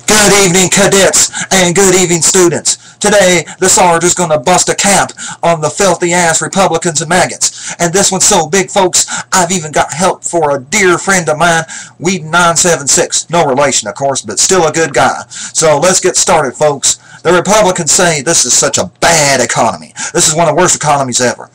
Good evening, cadets, and good evening, students. Today, the Sarge is going to bust a cap on the filthy-ass Republicans and Maggots. And this one's so big, folks, I've even got help for a dear friend of mine, Whedon976. No relation, of course, but still a good guy. So let's get started, folks. The Republicans say this is such a bad economy. This is one of the worst economies ever.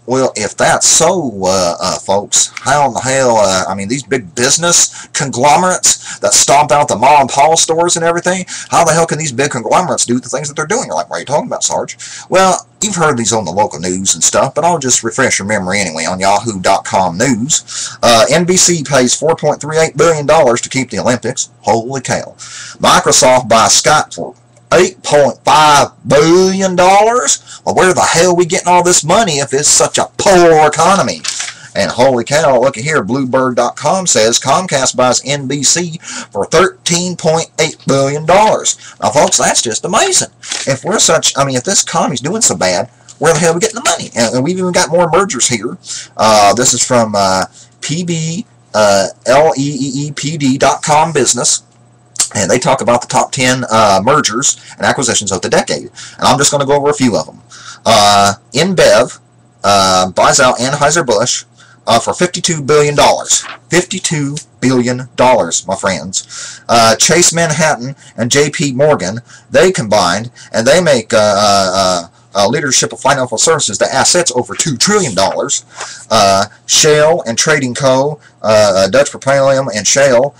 Well, if that's so, folks, how in the hell, I mean, these big business conglomerates that stomp out the mom and pop stores and everything, how the hell can these big conglomerates do the things that they're doing? You're like, what are you talking about, Sarge? Well, you've heard these on the local news and stuff, but I'll just refresh your memory anyway on yahoo.com news. NBC pays $4.38 billion to keep the Olympics. Holy cow. Microsoft buys Skype for $8.5 billion? Well, where the hell are we getting all this money if it's such a poor economy? And holy cow, look at here, Bluebird.com says Comcast buys NBC for $13.8 billion. Now, folks, that's just amazing. If we're such, I mean, if this economy's doing so bad, where the hell are we getting the money? And we've even got more mergers here. This is from leepd.com business. And they talk about the top 10 mergers and acquisitions of the decade. And I'm just going to go over a few of them. InBev buys out Anheuser-Busch for $52 billion. $52 billion, my friends. Chase Manhattan and J.P. Morgan, they combined, and they make leadership of financial services, the assets over $2 trillion. Shell and Trading Co., Dutch Petroleum and Shell,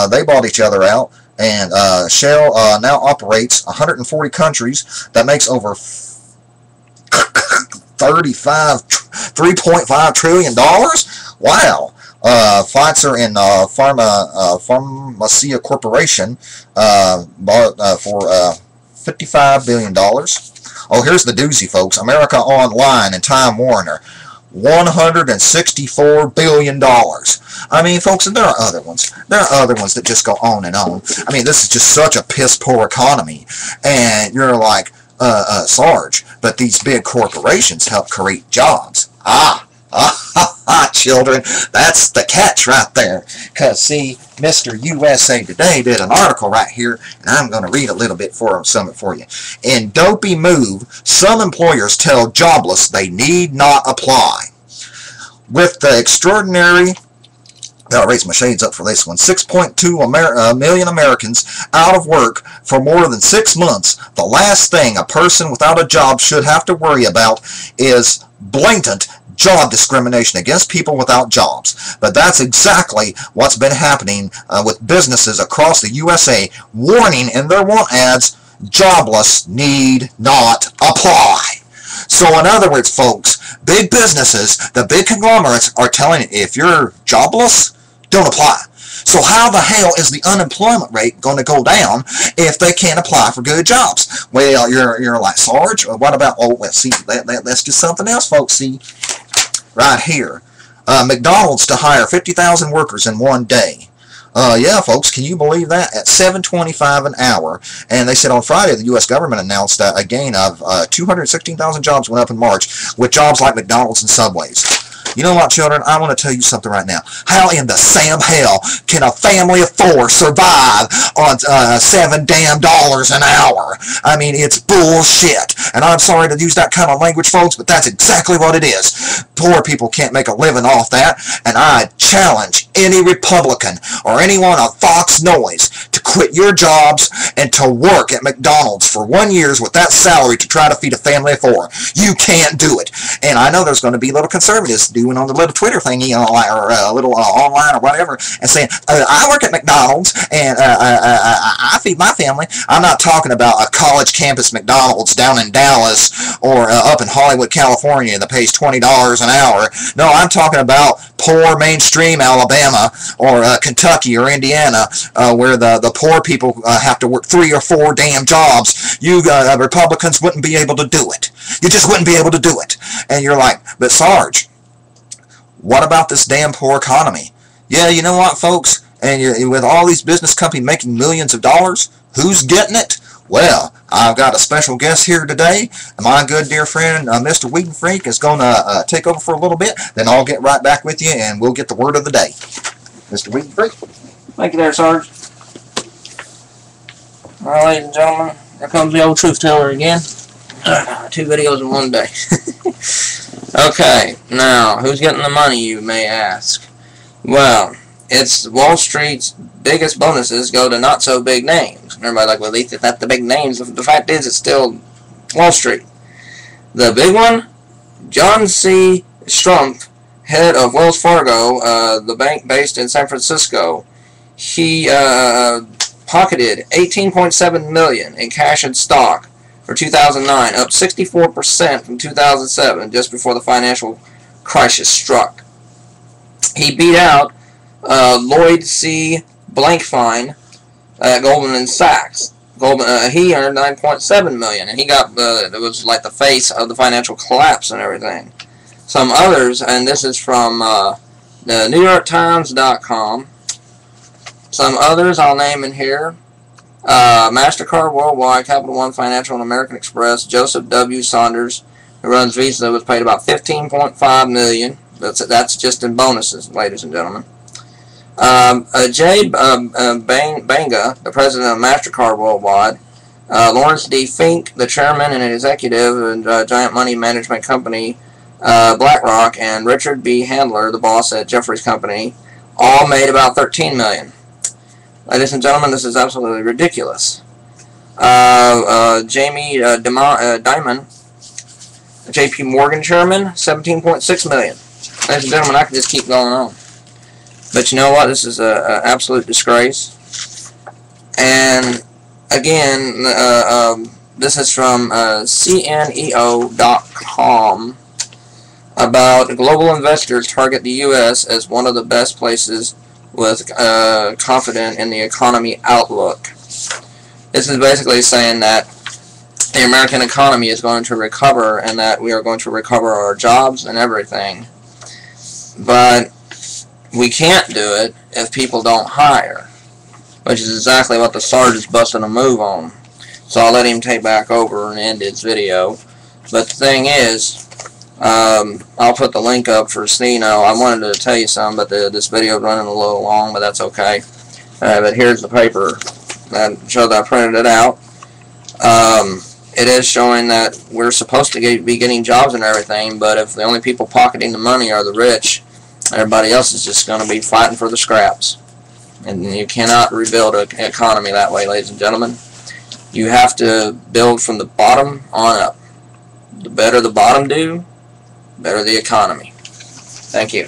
they bought each other out. And Shell now operates 140 countries. That makes over $3.5 trillion. Wow. Pfizer and Pharmacia Corporation bought for $55 billion. Oh, here's the doozy, folks. America Online and Time Warner. $164 billion. I mean, folks, and there are other ones. There are other ones that just go on and on. I mean, this is just such a piss-poor economy. And you're like, Sarge, but these big corporations help create jobs. Children, that's the catch right there. Because, see, Mr. USA Today did an article right here, and I'm going to read a little bit for you. In dopey move, some employers tell jobless they need not apply. With the extraordinary, I'll raise my shades up for this one, 6.2 million Americans out of work for more than 6 months, the last thing a person without a job should have to worry about is blatant job discrimination against people without jobs. But that's exactly what's been happening with businesses across the USA, warning in their want ads, jobless need not apply. So in other words, folks, big businesses, the big conglomerates are telling you, if you're jobless, don't apply. So how the hell is the unemployment rate going to go down if they can't apply for good jobs? Well, you're like, Sarge, what about, oh, well, see, that's just something else, folks. See, right here, McDonald's to hire 50,000 workers in one day. Yeah, folks, can you believe that? At $7.25 an hour. And they said on Friday the U.S. government announced a gain of 216,000 jobs went up in March with jobs like McDonald's and Subways. You know what, children? I want to tell you something right now. How in the Sam hell can a family of 4 survive on $7 damn an hour? I mean, it's bullshit. And I'm sorry to use that kind of language, folks, but that's exactly what it is. Poor people can't make a living off that. And I challenge any Republican or anyone on Fox Noise to quit your jobs and to work at McDonald's for 1 year with that salary to try to feed a family of 4. You can't do it. And I know there's going to be little conservatives doing on the little Twitter thingy, or a little online or whatever, and saying, I work at McDonald's and I feed my family. I'm not talking about a college campus McDonald's down in Dallas or up in Hollywood, California that pays $20 an hour. No, I'm talking about poor mainstream Alabama or Kentucky or Indiana where the poor people have to work 3 or 4 damn jobs. You Republicans wouldn't be able to do it. You just wouldn't be able to do it. And you're like, but Sarge, what about this damn poor economy? Yeah, you know what, folks? And with all these business companies making millions of dollars, who's getting it? Well, I've got a special guest here today. My good dear friend, Mr. Whedon Freak, is going to take over for a little bit. Then I'll get right back with you, and we'll get the word of the day. Mr. Whedon Freak. Thank you there, Sarge. Well, ladies and gentlemen, here comes the old truth teller again. 2 videos in one day. Okay, now, who's getting the money, you may ask? Well, it's Wall Street's biggest bonuses go to not-so-big names. Everybody's like, well, that's the big names. The fact is, it's still Wall Street. The big one, John C. Strumpf, head of Wells Fargo, the bank based in San Francisco. He pocketed $18.7 million in cash and stock for 2009, up 64% from 2007, just before the financial crisis struck. He beat out Lloyd C. Blankfein at Goldman Sachs. He earned $9.7 million, and he got it was like the face of the financial collapse and everything. Some others, and this is from the NewYorkTimes.com. Some others I'll name in here. MasterCard Worldwide, Capital One Financial, and American Express. Joseph W. Saunders, who runs Visa, was paid about $15.5 million. That's just in bonuses, ladies and gentlemen. Jay Banga, the president of MasterCard Worldwide. Lawrence D. Fink, the chairman and executive of giant money management company BlackRock, and Richard B. Handler, the boss at Jefferies Company, all made about $13 million. Ladies and gentlemen, this is absolutely ridiculous. Jamie Dimon, J.P. Morgan chairman, $17.6 million. Ladies and gentlemen, I can just keep going on. But you know what? This is an absolute disgrace. And again, this is from CNEO.com about global investors target the U.S. as one of the best places with confident in the economy outlook. This is basically saying that the American economy is going to recover and that we are going to recover our jobs and everything. But we can't do it if people don't hire, which is exactly what the Sarge is busting a move on. So I'll let him take back over and end his video. But the thing is, I'll put the link up for Snino. I wanted to tell you something, but this video is running a little long, but that's okay. But here's the paper that showed that I printed it out. It is showing that we're supposed to be getting jobs and everything, but if the only people pocketing the money are the rich, everybody else is just going to be fighting for the scraps. And you cannot rebuild an economy that way, ladies and gentlemen. You have to build from the bottom on up. The better the bottom do, the better the economy. Thank you.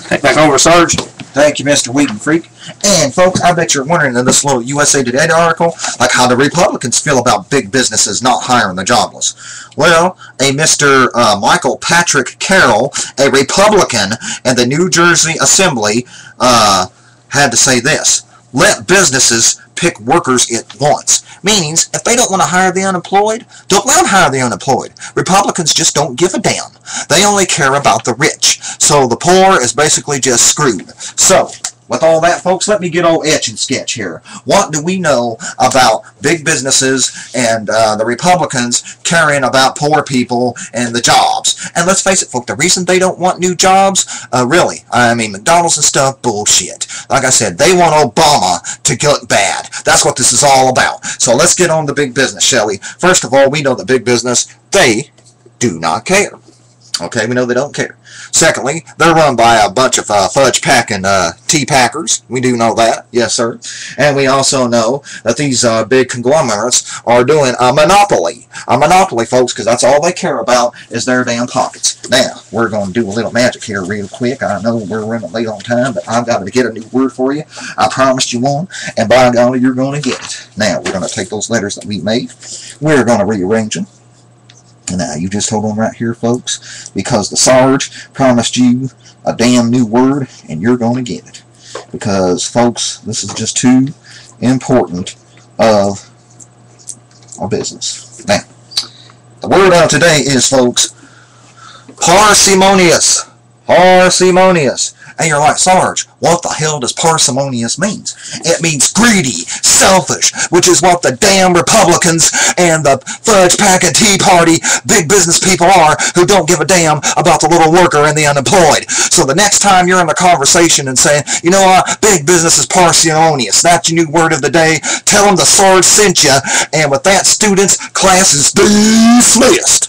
Take back over, Sarge. Thank you, Mr. Wheaton Freak. And, folks, I bet you're wondering in this little USA Today article, like how the Republicans feel about big businesses not hiring the jobless. Well, a Mr. Michael Patrick Carroll, a Republican in the New Jersey Assembly, had to say this: let businesses pick workers it wants. Meanings, if they don't want to hire the unemployed, don't let them hire the unemployed. Republicans just don't give a damn. They only care about the rich. So the poor is basically just screwed. So, with all that, folks, let me get old Etch and Sketch here. What do we know about big businesses and the Republicans caring about poor people and the jobs? And let's face it, folks, the reason they don't want new jobs, really, I mean, McDonald's and stuff, bullshit. Like I said, they want Obama to get bad. That's what this is all about. So let's get on to big business, shall we? First of all, we know that big business, they do not care. Okay, we know they don't care. Secondly, they're run by a bunch of fudge-packing tea packers. We do know that. Yes, sir. And we also know that these big conglomerates are doing a monopoly. A monopoly, folks, because that's all they care about is their damn pockets. Now, we're going to do a little magic here real quick. I know we're running late on time, but I've got to get a new word for you. I promised you one, and by golly, you're going to get it. Now, we're going to take those letters that we made. We're going to rearrange them. Now, you just hold on right here, folks, because the Sarge promised you a damn new word, and you're going to get it. Because, folks, this is just too important of our business. Now, the word of today is, folks, parsimonious. Parsimonious. And you're like, Sarge, what the hell does parsimonious mean? It means greedy, selfish, which is what the damn Republicans and the fudge packing Tea Party big business people are, who don't give a damn about the little worker and the unemployed. So the next time you're in a conversation and saying, you know what, big business is parsimonious, that's your new word of the day, tell them the Sarge sent you. And with that, students, class is dismissed.